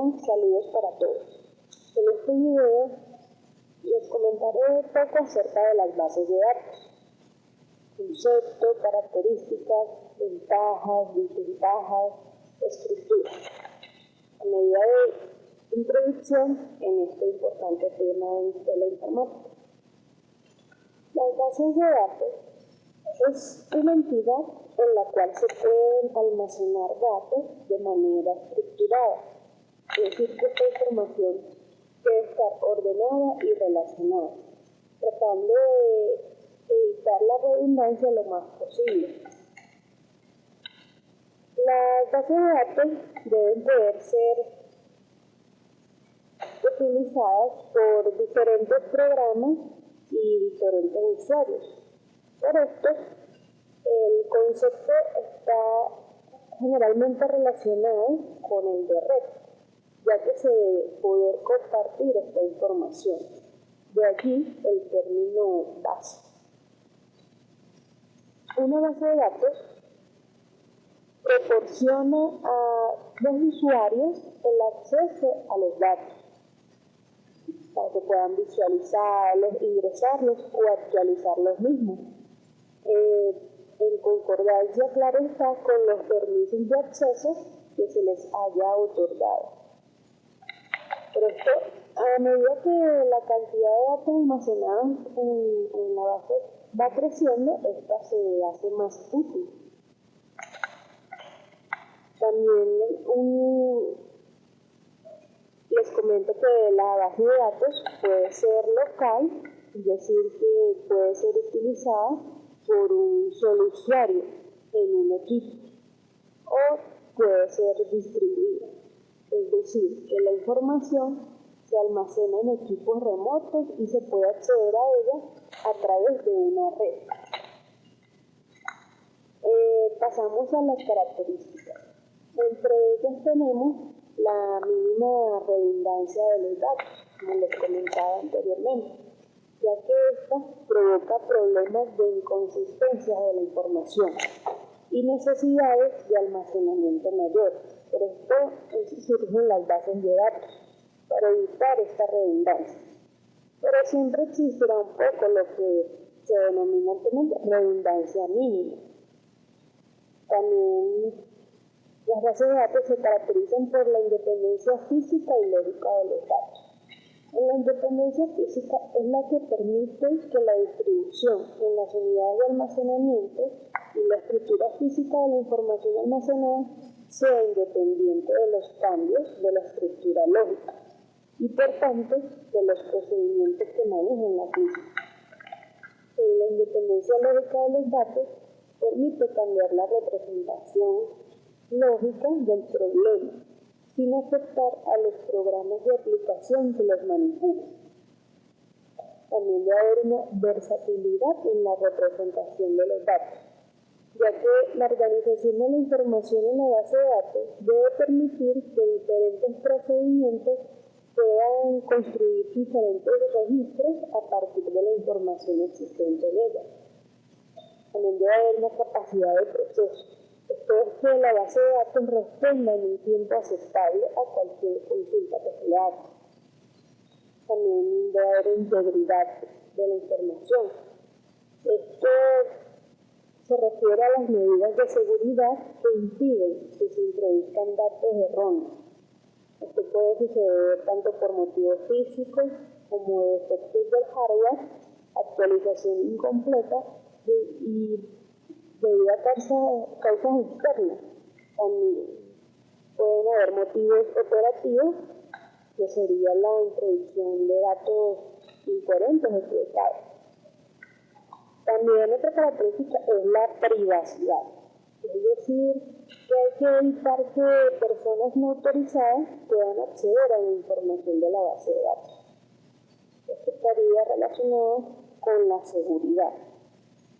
Hola, saludos para todos. En este video les comentaré un poco acerca de las bases de datos, conceptos, características, ventajas, desventajas, estructura, a medida de introducción en este importante tema de la informática. Las bases de datos es una entidad en la cual se pueden almacenar datos de manera estructurada, es decir, que esta información debe estar ordenada y relacionada, tratando de evitar la redundancia lo más posible. Las bases de datos deben poder ser utilizadas por diferentes programas y diferentes usuarios. Por esto, el concepto está generalmente relacionado con el de red, ya que se debe poder compartir esta información. De allí el término base. Una base de datos proporciona a los usuarios el acceso a los datos para que puedan visualizarlos, ingresarlos o actualizar los mismos. En concordancia, claro está, con los permisos de acceso que se les haya otorgado. Por esto, a medida que la cantidad de datos almacenados en la base va creciendo, esta se hace más útil. También les comento que la base de datos puede ser local, es decir, que puede ser utilizada por un solo usuario en un equipo, o puede ser distribuida, es decir, que la información se almacena en equipos remotos y se puede acceder a ella a través de una red. Pasamos a las características. Entre ellas tenemos la mínima redundancia de los datos, como les comentaba anteriormente, ya que esta provoca problemas de inconsistencia de la información y necesidades de almacenamiento mayor. Por esto surgen las bases de datos, para evitar esta redundancia. Pero siempre existirá un poco lo que se denomina redundancia mínima. También las bases de datos se caracterizan por la independencia física y lógica de los datos. La independencia física es la que permite que la distribución en las unidades de almacenamiento y la estructura física de la información almacenada sea independiente de los cambios de la estructura lógica y, por tanto, de los procedimientos que manejan la física. La independencia lógica de los datos permite cambiar la representación lógica del problema, sin afectar a los programas de aplicación que los manipulan. También debe haber una versatilidad en la representación de los datos, ya que la organización de la información en la base de datos debe permitir que diferentes procedimientos puedan construir diferentes registros a partir de la información existente en ella. También debe haber una capacidad de proceso. Esto es que la base de datos responda en un tiempo aceptable a cualquier consulta que se le haga. También debe haber integridad de la información. Esto se refiere a las medidas de seguridad que impiden que se introduzcan datos erróneos. Esto puede suceder tanto por motivos físicos como de defectos del hardware, actualización incompleta y debido a causas externas. También pueden haber motivos operativos, que sería la introducción de datos incoherentes o equivocados. También otra característica es la privacidad, es decir, que hay que evitar que personas no autorizadas puedan acceder a la información de la base de datos. Esto estaría relacionado con la seguridad,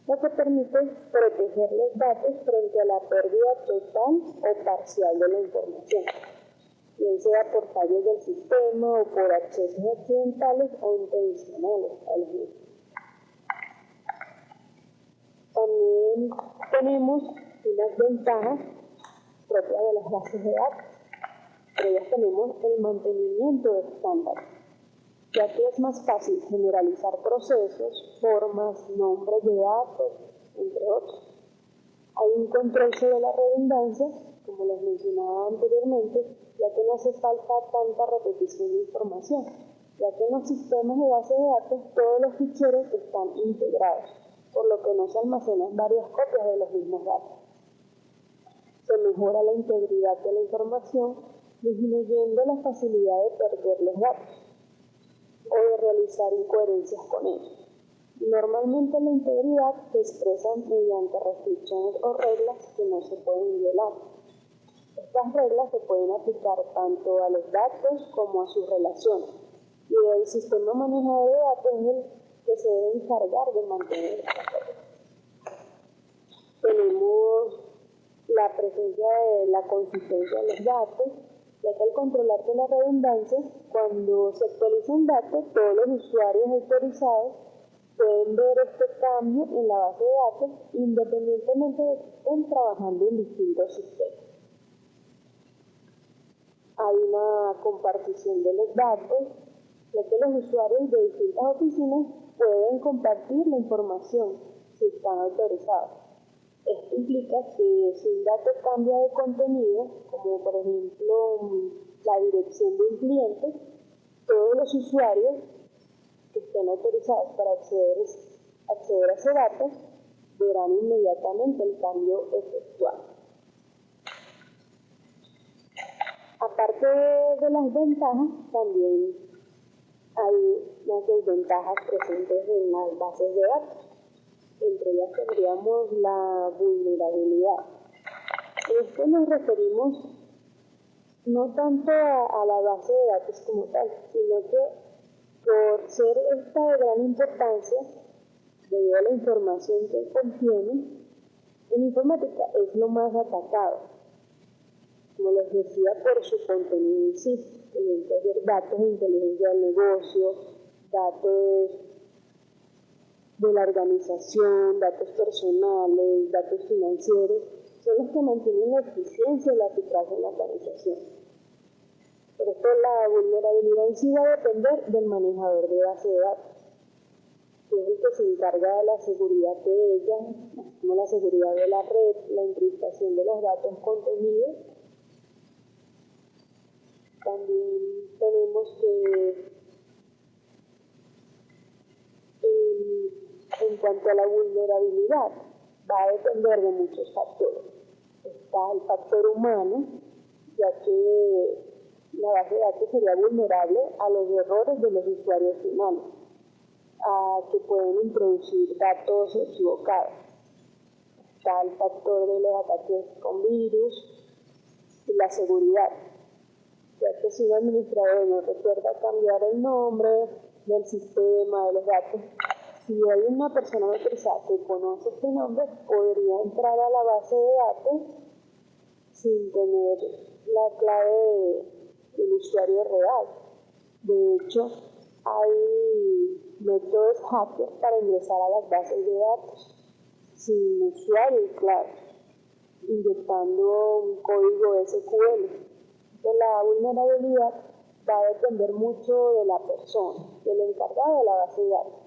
lo que permite proteger los datos frente a la pérdida total o parcial de la información, bien sea por fallos del sistema o por accesos accidentales o intencionales a los mismos. También tenemos unas ventajas propias de las bases de datos, entre ellas tenemos el mantenimiento de estándares, ya que es más fácil generalizar procesos, formas, nombres de datos, entre otros. Hay un control sobre la redundancia, como les mencionaba anteriormente, ya que no hace falta tanta repetición de información, ya que en los sistemas de base de datos todos los ficheros están integrados, por lo que no se almacenan varias copias de los mismos datos. Se mejora la integridad de la información, disminuyendo la facilidad de perder los datos o de realizar incoherencias con ellos. Normalmente la integridad se expresa mediante restricciones o reglas que no se pueden violar. Estas reglas se pueden aplicar tanto a los datos como a sus relaciones, y el sistema manejador de datos es el que se debe encargar de mantener estas reglas. Tenemos la presencia de la consistencia de los datos, ya que al controlarse la redundancia, cuando se actualiza un dato, todos los usuarios autorizados pueden ver este cambio en la base de datos independientemente de que estén trabajando en distintos sistemas. Hay una compartición de los datos, ya que los usuarios de distintas oficinas pueden compartir la información si están autorizados. Esto implica que si un dato cambia de contenido, como por ejemplo la dirección de un cliente, todos los usuarios que estén autorizados para acceder a ese dato verán inmediatamente el cambio efectuado. Aparte de las ventajas, también hay unas desventajas presentes en las bases de datos. Entre ellas tendríamos la vulnerabilidad. A esto nos referimos no tanto a la base de datos como tal, sino que por ser esta de gran importancia, debido a la información que contiene, en informática es lo más atacado. Como les decía, por su contenido en sí, pueden ser datos de inteligencia del negocio, datos de la organización, datos personales, datos financieros, son los que mantienen la eficiencia y la eficacia en la organización. Por esto la vulnerabilidad en sí va a depender del manejador de base de datos, que es el que se encarga de la seguridad de ella, como la seguridad de la red, la encriptación de los datos contenidos. También tenemos que en cuanto a la vulnerabilidad, va a depender de muchos factores. Está el factor humano, ya que la base de datos sería vulnerable a los errores de los usuarios finales, a que pueden introducir datos equivocados. Está el factor de los ataques con virus y la seguridad, ya que si un administrador no recuerda cambiar el nombre del sistema, de los datos, si hay una persona autorizada que conoce este nombre, podría entrar a la base de datos sin tener la clave del usuario real. De hecho, hay métodos hackers para ingresar a las bases de datos sin usuario y clave, inyectando un código SQL. Entonces, la vulnerabilidad va a depender mucho de la persona, del encargado de la base de datos.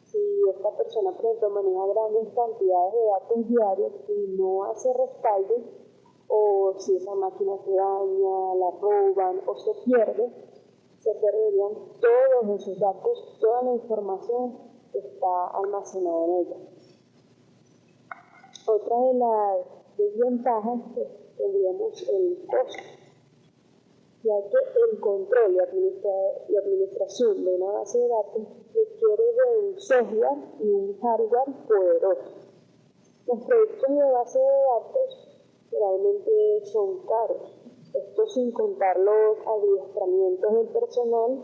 Si esta persona, por ejemplo, maneja grandes cantidades de datos diarios y no hace respaldo, o si esa máquina se daña, la roban o se pierde, se perderían todos esos datos, toda la información que está almacenada en ella. Otra de las desventajas, pues, tendríamos el costo, ya que el control y administración de una base de datos requiere de un software y un hardware poderoso. Los productos de base de datos realmente son caros, esto sin contar los adiestramientos del personal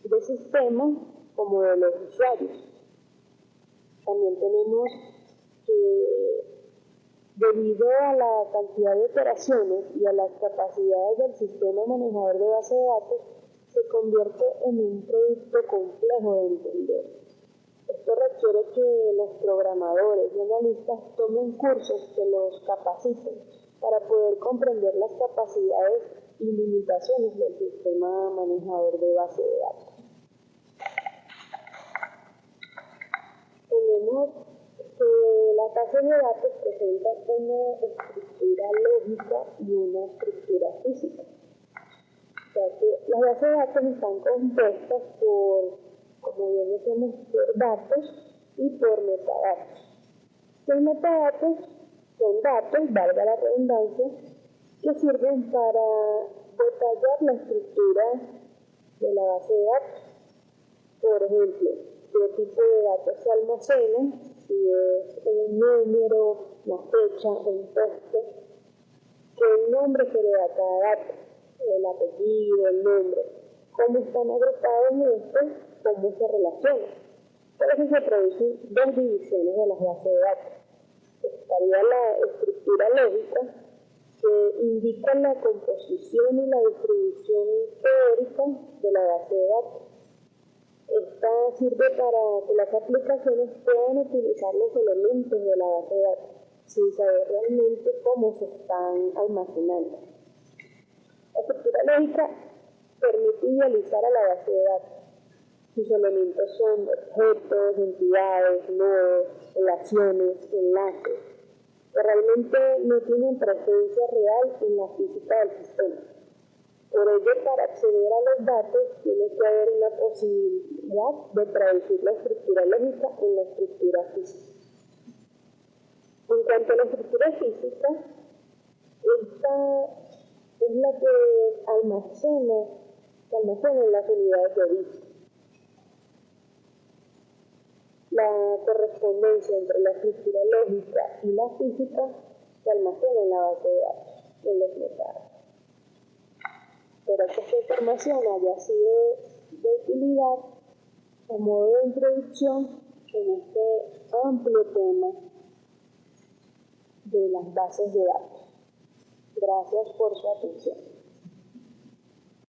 de sistemas como de los usuarios. También tenemos que, debido a la cantidad de operaciones y a las capacidades del sistema manejador de base de datos, se convierte en un producto complejo de entender. Esto requiere que los programadores y analistas tomen cursos que los capaciten para poder comprender las capacidades y limitaciones del sistema manejador de base de datos. Tenemos que las bases de datos presentan una estructura lógica y una estructura física. O sea que las bases de datos están compuestas por, como bien decimos, por datos y por metadatos. Los metadatos son datos, valga la redundancia, que sirven para detallar la estructura de la base de datos. Por ejemplo, qué tipo de datos se almacenan, si es un número, una fecha, un texto, qué nombre se le da a cada dato, el apellido, el nombre, cómo están agrupados estos, cómo se relacionan. Por eso se producen dos divisiones de las bases de datos. Estaría la estructura lógica, que indica la composición y la distribución teórica de la base de datos. Esta sirve para que las aplicaciones puedan utilizar los elementos de la base de datos sin saber realmente cómo se están almacenando. La estructura lógica permite idealizar a la base de datos. Sus elementos son objetos, entidades, nodos, relaciones, enlaces, que realmente no tienen presencia real en la física del sistema. Por ello, para acceder a los datos, tiene que haber una posibilidad de traducir la estructura lógica en la estructura física. En cuanto a la estructura física, esta es la que almacena las unidades de disco. La correspondencia entre la estructura lógica y la física se almacena en la base de datos, en los metadatos. Espero que esta información haya sido de utilidad a modo de introducción en este amplio tema de las bases de datos. Gracias por su atención.